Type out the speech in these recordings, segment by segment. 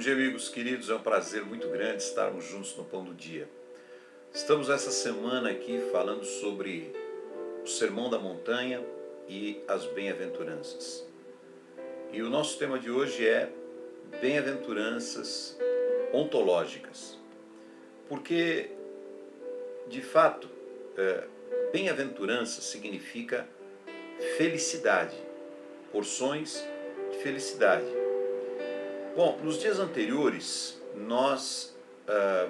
dia, amigos queridos, é um prazer muito grande estarmos juntos no Pão do Dia. Estamos essa semana aqui falando sobre o Sermão da Montanha e as bem-aventuranças. E o nosso tema de hoje é bem-aventuranças ontológicas. Porque, de fato, bem-aventurança significa felicidade, porções de felicidade. Bom, nos dias anteriores nós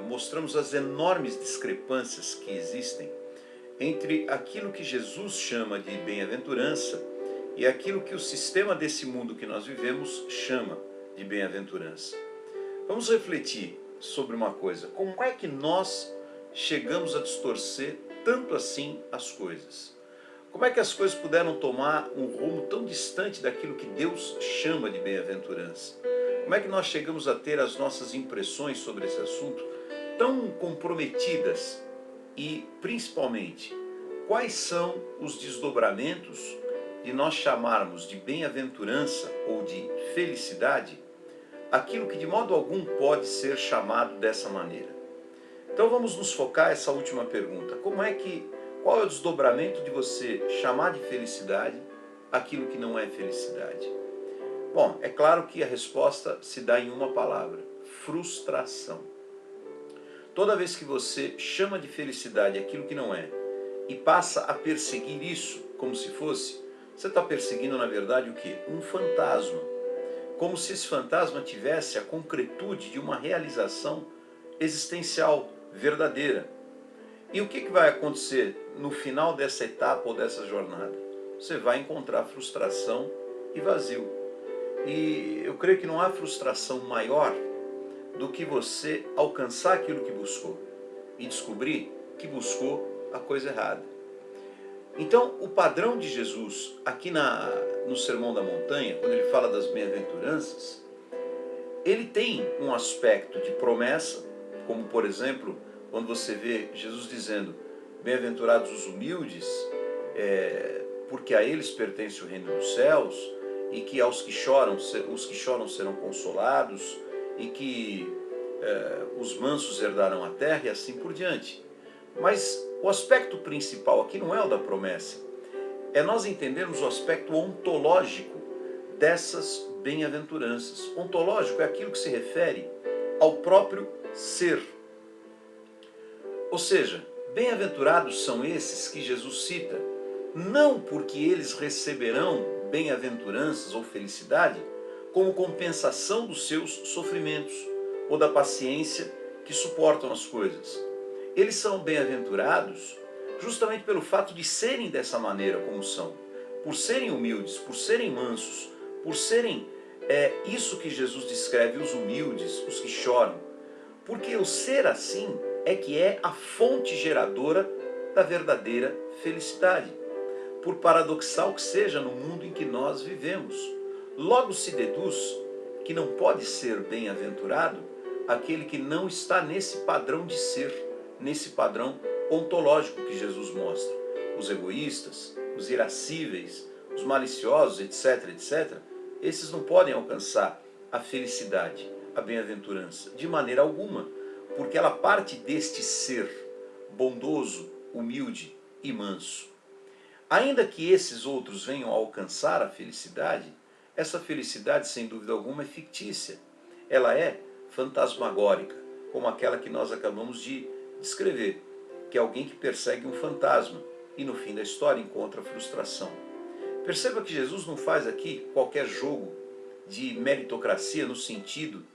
mostramos as enormes discrepâncias que existem entre aquilo que Jesus chama de bem-aventurança e aquilo que o sistema desse mundo que nós vivemos chama de bem-aventurança. Vamos refletir sobre uma coisa: como é que nós chegamos a distorcer tanto assim as coisas? Como é que as coisas puderam tomar um rumo tão distante daquilo que Deus chama de bem-aventurança? Como é que nós chegamos a ter as nossas impressões sobre esse assunto tão comprometidas? E, principalmente, quais são os desdobramentos de nós chamarmos de bem-aventurança ou de felicidade aquilo que de modo algum pode ser chamado dessa maneira? Então vamos nos focar nessa última pergunta. Qual é o desdobramento de você chamar de felicidade aquilo que não é felicidade? Bom, é claro que a resposta se dá em uma palavra: frustração. Toda vez que você chama de felicidade aquilo que não é e passa a perseguir isso como se fosse, você está perseguindo na verdade o quê? Um fantasma. Como se esse fantasma tivesse a concretude de uma realização existencial verdadeira. E o que vai acontecer no final dessa etapa ou dessa jornada? Você vai encontrar frustração e vazio. E eu creio que não há frustração maior do que você alcançar aquilo que buscou e descobrir que buscou a coisa errada. Então, o padrão de Jesus aqui no Sermão da Montanha, quando ele fala das bem-aventuranças, ele tem um aspecto de promessa, como por exemplo, quando você vê Jesus dizendo: bem-aventurados os humildes, porque a eles pertence o reino dos céus, e que aos que choram, os que choram serão consolados, e que os mansos herdarão a terra, e assim por diante. Mas o aspecto principal aqui não é o da promessa, é nós entendermos o aspecto ontológico dessas bem-aventuranças. Ontológico é aquilo que se refere ao próprio ser. Ou seja, bem-aventurados são esses que Jesus cita, não porque eles receberão bem-aventuranças ou felicidade como compensação dos seus sofrimentos ou da paciência que suportam as coisas. Eles são bem-aventurados justamente pelo fato de serem dessa maneira como são, por serem humildes, por serem mansos, por serem isso que Jesus descreve, os humildes, os que choram. Porque o ser assim é que é a fonte geradora da verdadeira felicidade, por paradoxal que seja no mundo em que nós vivemos. Logo se deduz que não pode ser bem-aventurado aquele que não está nesse padrão de ser, nesse padrão ontológico que Jesus mostra. Os egoístas, os irascíveis, os maliciosos, etc., etc., esses não podem alcançar a felicidade, a bem-aventurança, de maneira alguma, porque ela parte deste ser bondoso, humilde e manso. Ainda que esses outros venham a alcançar a felicidade, essa felicidade, sem dúvida alguma, é fictícia. Ela é fantasmagórica, como aquela que nós acabamos de descrever, que é alguém que persegue um fantasma e no fim da história encontra frustração. Perceba que Jesus não faz aqui qualquer jogo de meritocracia no sentido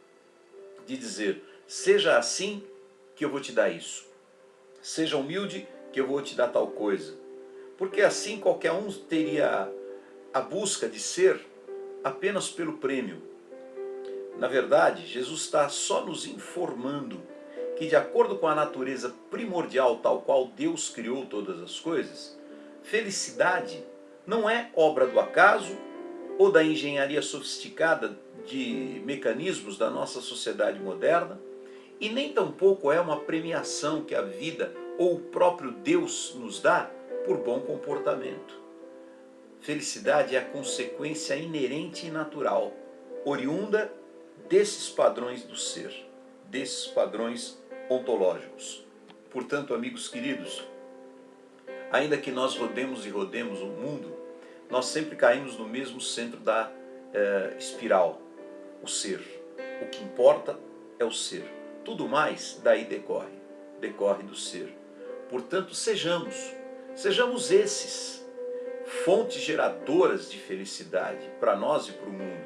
de dizer: seja assim que eu vou te dar isso, seja humilde que eu vou te dar tal coisa. Porque assim qualquer um teria a busca de ser apenas pelo prêmio. Na verdade, Jesus está só nos informando que, de acordo com a natureza primordial tal qual Deus criou todas as coisas, felicidade não é obra do acaso ou da engenharia sofisticada de mecanismos da nossa sociedade moderna, e nem tampouco é uma premiação que a vida ou o próprio Deus nos dá por bom comportamento. Felicidade é a consequência inerente e natural, oriunda desses padrões do ser, desses padrões ontológicos. Portanto, amigos queridos, ainda que nós rodemos e rodemos o mundo, nós sempre caímos no mesmo centro da espiral, o ser. O que importa é o ser. Tudo mais daí decorre do ser. Portanto, sejamos esses fontes geradoras de felicidade para nós e para o mundo.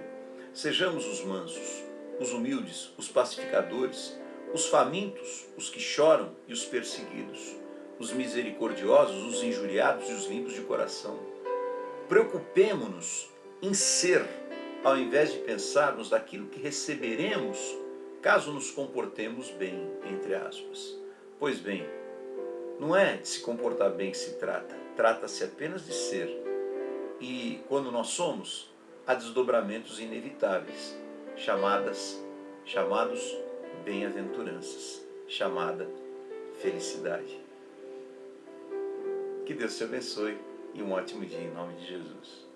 Sejamos os mansos, os humildes, os pacificadores, os famintos, os que choram e os perseguidos, os misericordiosos, os injuriados e os limpos de coração. Preocupemo-nos em ser, ao invés de pensarmos daquilo que receberemos caso nos comportemos bem, entre aspas. Pois bem, não é de se comportar bem que se trata, trata-se apenas de ser. E quando nós somos, há desdobramentos inevitáveis, chamados bem-aventuranças, chamada felicidade. Que Deus te abençoe e um ótimo dia em nome de Jesus.